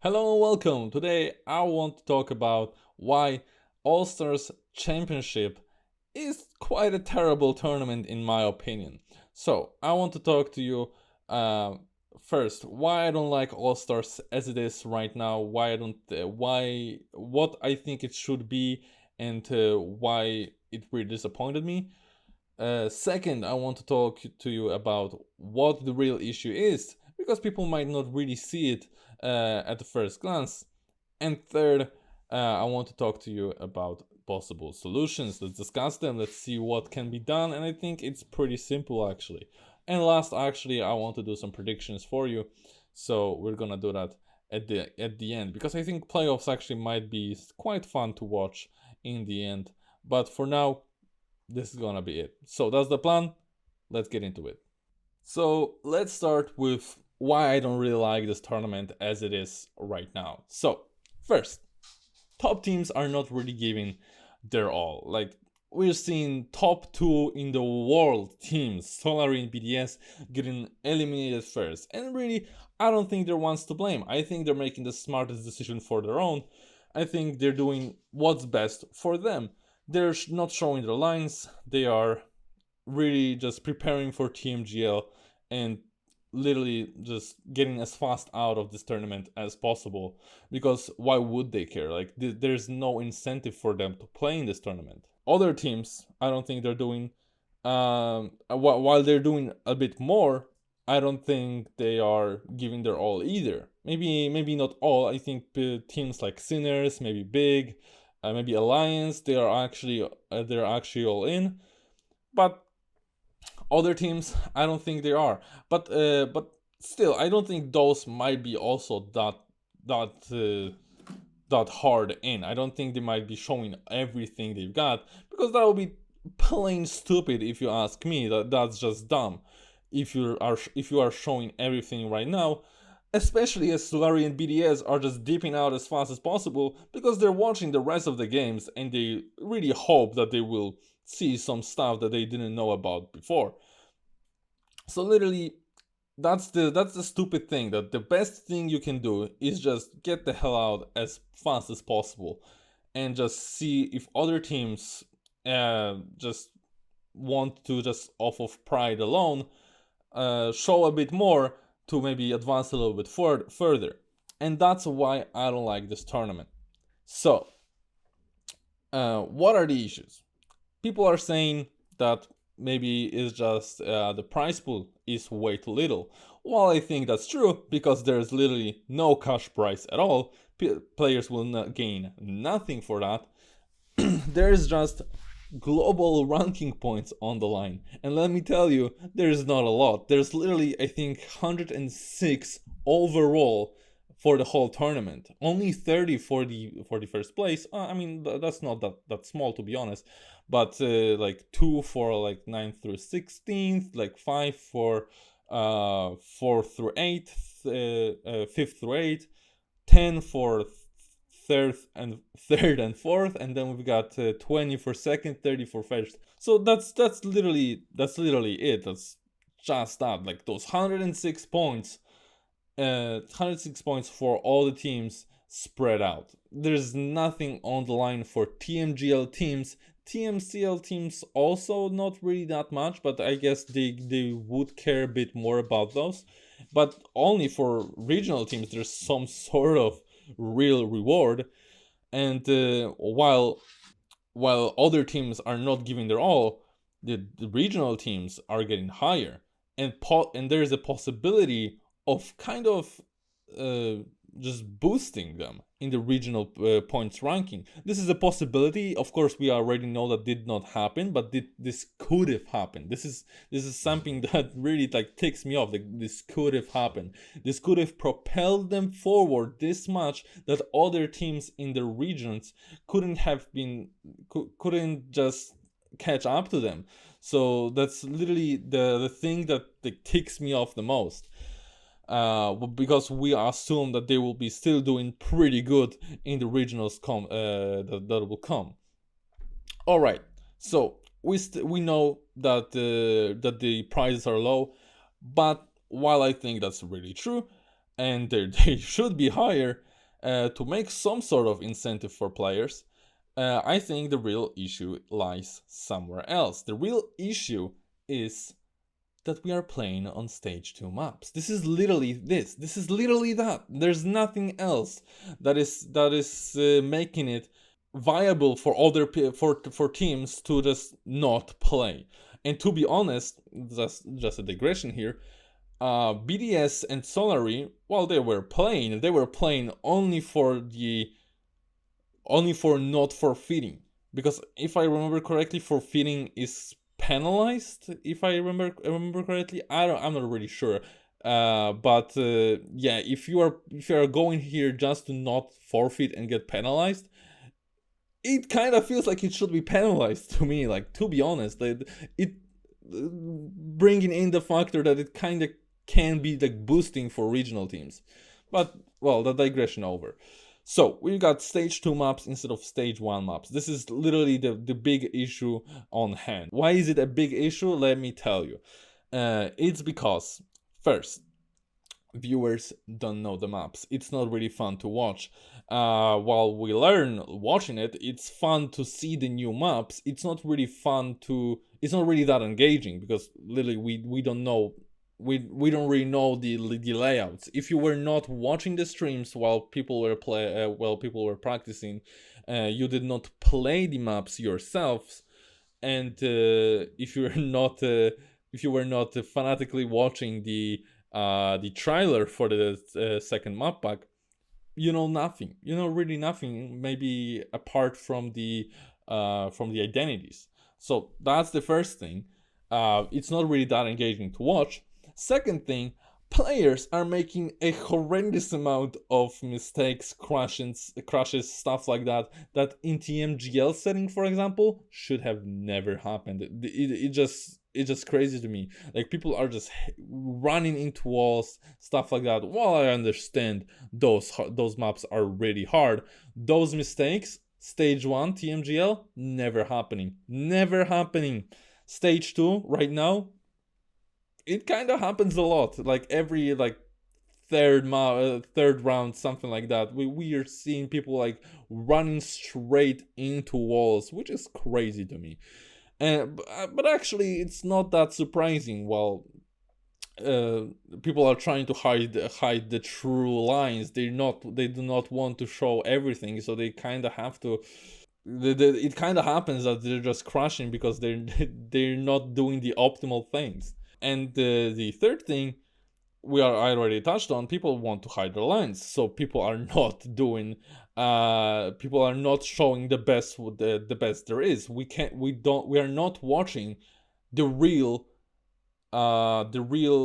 Hello and welcome. Today I want to talk about why All Stars Championship is quite a terrible tournament in my opinion. So I want to talk to you uh, first why I don't like All Stars as it is right now. Why I don't why what I think it should be and why it really disappointed me. Second, I want to talk to you about what the real issue is, because people might not really see it at the first glance. And third, I want to talk to you about possible solutions. Let's discuss them, let's see what can be done, and I think it's pretty simple actually. And last, actually, I want to do some predictions for you, so we're gonna do that at the end, because I think playoffs actually might be quite fun to watch in the end. But for now, this is gonna be it. So that's the plan. Let's get into it. So let's start with why I don't really like this tournament as it is right now. So, first, top teams are not really giving their all. Like, we're seeing top two in the world teams, Solari and BDS, getting eliminated first. And really, I don't think they're ones to blame. I think they're making the smartest decision for their own. I think they're doing what's best for them. They're not showing their lines. They are really just preparing for TMGL and literally just getting as fast out of this tournament as possible, because why would they care? Like, there's no incentive for them to play in this tournament. Other teams, I don't think they're doing while they're doing a bit more, I don't think they are giving their all either. Maybe not all. I think teams like Sinners, maybe Big, maybe Alliance, they're actually all in. But other teams, I don't think they are. But still, I don't think those might be also that hard in. I don't think they might be showing everything they've got, because that would be plain stupid if you ask me. That's just dumb. If you are showing everything right now, especially as Solari and BDS are just dipping out as fast as possible because they're watching the rest of the games and they really hope that they will see some stuff that they didn't know about before. So literally, that's the stupid thing, that the best thing you can do is just get the hell out as fast as possible and just see if other teams just want to, just off of pride alone, show a bit more to maybe advance a little bit further. And that's why I don't like this tournament. So, what are the issues? People are saying that maybe it's just the prize pool is way too little. While I think that's true, because there's literally no cash prize at all, players will not gain nothing for that. There's just global ranking points on the line. And let me tell you, there's not a lot. There's literally, I think, 106 overall for the whole tournament. Only 30 for the first place. I mean, that's not that small, to be honest. But like 2 for like 9th through 16th, like 5 for 4th through 8th, 5th through 8th, 10 for third and fourth, and then we've got 20 for second, 30 for first. So that's literally it. That's just that. Like those 106 points, 106 points for all the teams spread out. There's nothing on the line for TMGL teams. TMCL teams also not really that much, but I guess they would care a bit more about those. But only for regional teams, there's some sort of real reward. And while other teams are not giving their all, the regional teams are getting higher, and there is a possibility of kind of uh, just boosting them in the regional points ranking. This is a possibility. Of course, we already know that did not happen, but this could have happened. This is something that really like ticks me off. Like, this could have happened. This could have propelled them forward this much that other teams in the regions couldn't just catch up to them. So that's literally the thing that ticks me off the most, because we assume that they will be still doing pretty good in the regionals that will come. All right, so we know that the prices are low, but while I think that's really true, and they should be higher, to make some sort of incentive for players. I think the real issue lies somewhere else. The real issue is that we are playing on stage 2 maps. This is literally this. This is literally that. There's nothing else that is making it viable for for teams to just not play. And to be honest, that's just a digression here. BDS and Solary, while they were playing only for not forfeiting. Because if I remember correctly, forfeiting is penalized. If I remember correctly, I'm not really sure. But yeah, if you are going here just to not forfeit and get penalized, it kind of feels like it should be penalized to me. Like, to be honest, it bringing in the factor that it kind of can be like boosting for regional teams. But well, the digression over. So we got stage 2 maps instead of stage 1 maps. This is literally the big issue on hand. Why is it a big issue? Let me tell you. It's because, first, viewers don't know the maps. It's not really fun to watch. While we learn watching it, it's fun to see the new maps. It's not really that engaging, because literally we don't know. We don't really know the layouts. If you were not watching the streams while people were practicing, you did not play the maps yourselves, and if you were not fanatically watching the trailer for the second map pack, you know nothing. You know really nothing. Maybe apart from the identities. So that's the first thing. It's not really that engaging to watch. Second thing, players are making a horrendous amount of mistakes, crashes, stuff like that in TMGL setting, for example, should have never happened. It's just crazy to me. Like, people are just running into walls, stuff like that. While I understand those maps are really hard, those mistakes, stage 1 TMGL, never happening. Stage 2 right now, it kind of happens a lot. Like, every third round, something like that, we are seeing people like running straight into walls, which is crazy to me. But actually, it's not that surprising. While people are trying to hide the true lines, they do not want to show everything, so they kind of have to. It kind of happens that they're just crashing because they're not doing the optimal things. And the third thing, I already touched on, people want to hide their lines, so people are not showing the best there is. We are not watching the real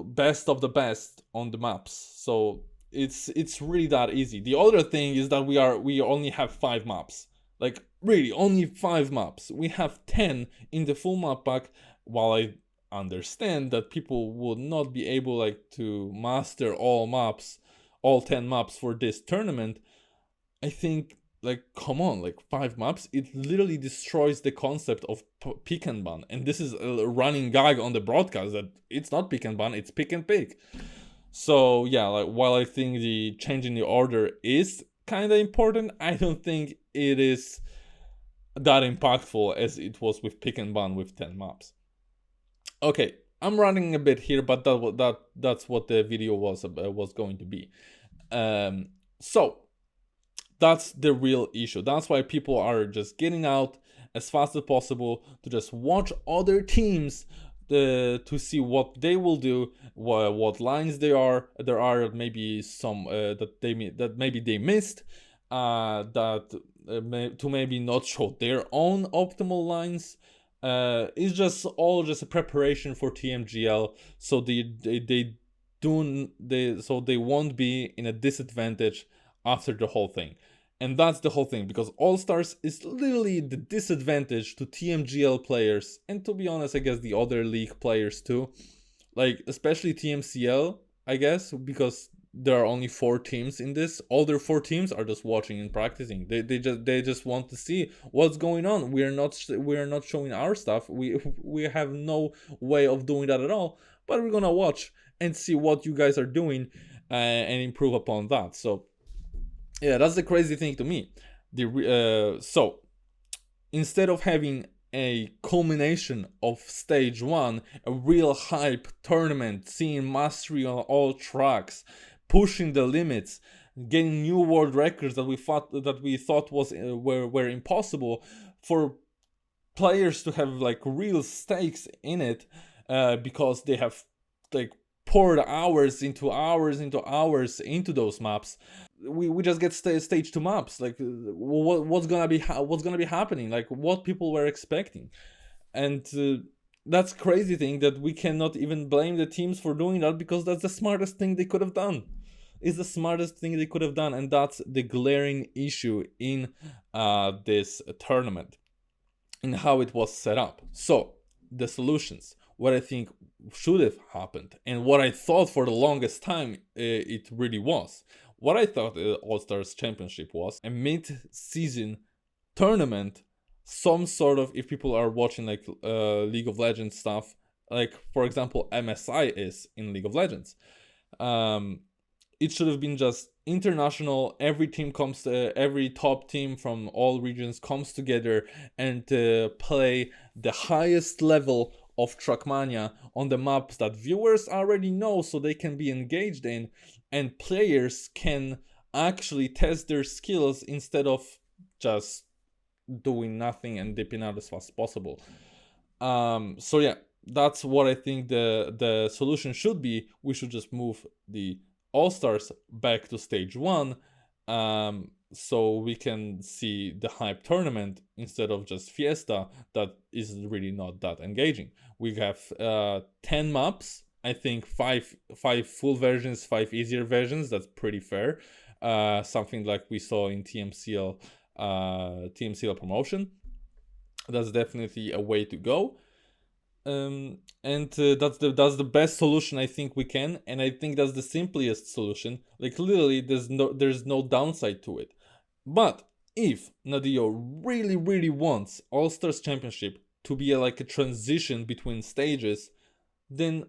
best of the best on the maps. So it's really that easy. The other thing is that we only have 5 maps. Like, really, only 5 maps. We have 10 in the full map pack. While I understand that people would not be able to master all 10 maps for this tournament, I think, come on, 5 maps, it literally destroys the concept of pick and ban. And this is a running gag on the broadcast, that it's not pick and ban, it's pick and pick. So yeah, while I think the change in the order is kind of important, I don't think it is that impactful as it was with pick and ban with 10 maps. Okay, I'm running a bit here, but that's what the video was going to be. So that's the real issue. That's why people are just getting out as fast as possible to just watch other teams, to see what they will do, what lines there are maybe some that maybe they missed, to maybe not show their own optimal lines. It's just a preparation for TMGL, so they won't be in a disadvantage after the whole thing. And that's the whole thing, because All Stars is literally the disadvantage to TMGL players, and to be honest, I guess the other league players too, especially TMCL, I guess, because there are only 4 teams in this. All their 4 teams are just watching and practicing. They just want to see what's going on. We are not showing our stuff. We have no way of doing that at all. But we're gonna watch and see what you guys are doing, and improve upon that. So Yeah, that's the crazy thing to me. So instead of having a culmination of stage one, a real hype tournament, seeing mastery on all tracks, pushing the limits, getting new world records that we thought was were impossible, for players to have like real stakes in it, because they have like poured hours into hours into hours into those maps. We just get stage two maps. Like what's gonna be happening? Like what people were expecting, and that's crazy thing that we cannot even blame the teams for doing that, because that's the smartest thing they could have done. Is the smartest thing they could have done, and that's the glaring issue in this tournament, in how it was set up. So the solutions, what I think should have happened, and what I thought for the longest time it really was. What I thought the All Stars Championship was a mid-season tournament, some sort of, if people are watching like League of Legends stuff, like for example MSI is in League of Legends. Um, it should have been just international. Every top team from all regions comes together and play the highest level of Trackmania on the maps that viewers already know, so they can be engaged in, and players can actually test their skills instead of just doing nothing and dipping out as fast as possible. So yeah, that's what I think the solution should be. We should just move the All Stars back to stage one, so we can see the hype tournament instead of just Fiesta that is really not that engaging. We have 10 maps. I think five full versions, 5 easier versions. That's pretty fair. Something like we saw in TMCL promotion. That's definitely a way to go. And that's the best solution I think we can, and I think that's the simplest solution. Like literally, there's no downside to it. But if Nadio really wants All Stars Championship to be like a transition between stages, then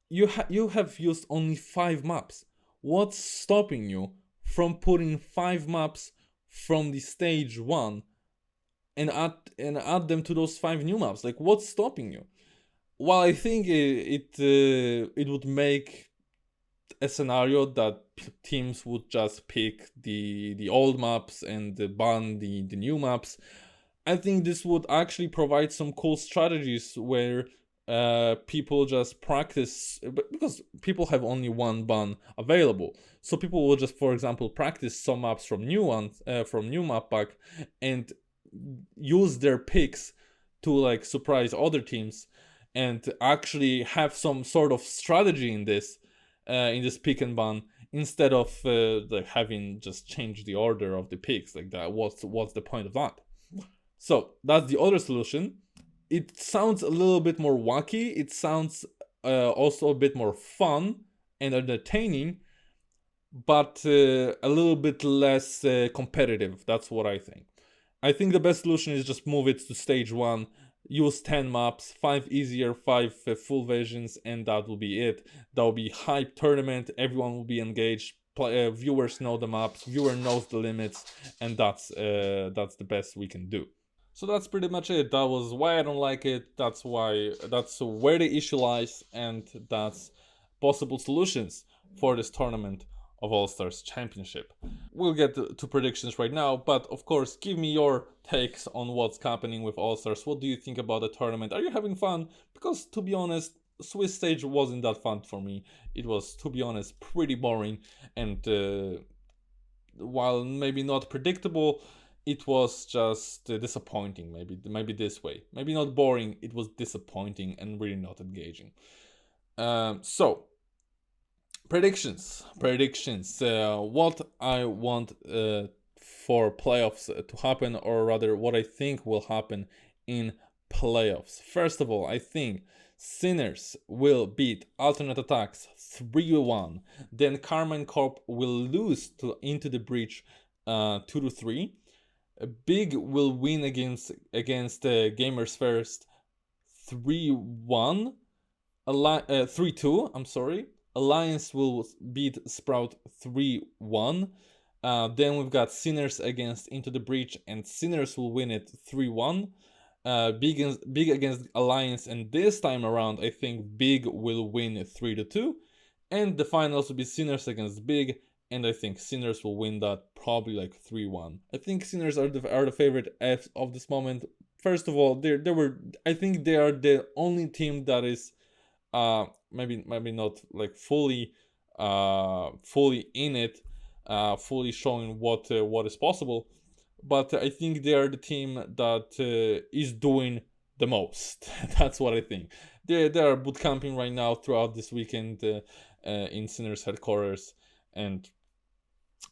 you have used only 5 maps. What's stopping you from putting 5 maps from the stage one and add them to those 5 new maps? Like what's stopping you? Well, I think it would make a scenario that teams would just pick the old maps and ban the new maps. I think this would actually provide some cool strategies where people just practice, because people have only one ban available. So people will just, for example, practice some maps from new map pack, and use their picks to like surprise other teams, and actually have some sort of strategy in this pick and ban, instead of like having just changed the order of the picks like that. What's the point of that? So that's the other solution. It sounds a little bit more wacky. It sounds also a bit more fun and entertaining, but a little bit less competitive. That's what I think. I think the best solution is just move it to stage one, use 10 maps, 5 easier, 5 full versions, and that will be it. That will be hype tournament, everyone will be engaged, viewers know the maps, viewer knows the limits, and that's the best we can do. So that's pretty much it. That was why I don't like it, that's where the issue lies, and that's possible solutions for this tournament of All Stars Championship. We'll get to predictions right now, but of course, give me your takes on what's happening with All Stars. What do you think about the tournament? Are you having fun? Because to be honest, Swiss stage wasn't that fun for me. It was, to be honest, pretty boring, and while maybe not predictable, it was just disappointing. Maybe this way. Maybe not boring. It was disappointing and really not engaging. So predictions. What I want for playoffs to happen, or rather what I think will happen in playoffs. First of all, I think Sinners will beat Alternate Attacks 3-1. Then Karma and Corp will lose Into the Breach 2-3. Big will win against Gamers First 3-1. 3-2, I'm sorry. Alliance will beat Sprout 3-1. Then we've got Sinners against Into the Breach, and Sinners will win it 3-1. Big against Alliance, and this time around, I think Big will win 3-2. And the finals will be Sinners against Big, and I think Sinners will win that probably like 3-1. I think Sinners are the favorite of this moment. First of all, they were I think they are the only team that is maybe not like fully in it, fully showing what is possible, but I think they are the team that is doing the most. That's what I think. They are boot camping right now throughout this weekend in Sinners headquarters, and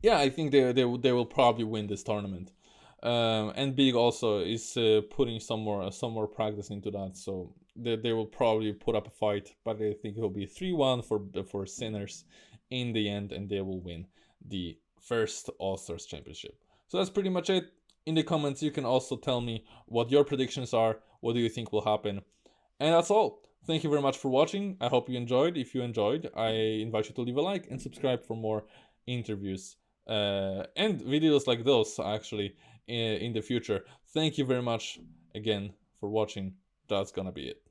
yeah, I think they will probably win this tournament. And Big also is putting some more practice into that, so they will probably put up a fight, but I think it will be 3-1 for Sinners in the end, and they will win the first All Stars Championship. So that's pretty much it. In the comments, you can also tell me what your predictions are. What do you think will happen? And that's all. Thank you very much for watching. I hope you enjoyed. If you enjoyed, I invite you to leave a like and subscribe for more interviews and videos like those actually in the future. Thank you very much again for watching. That's gonna be it.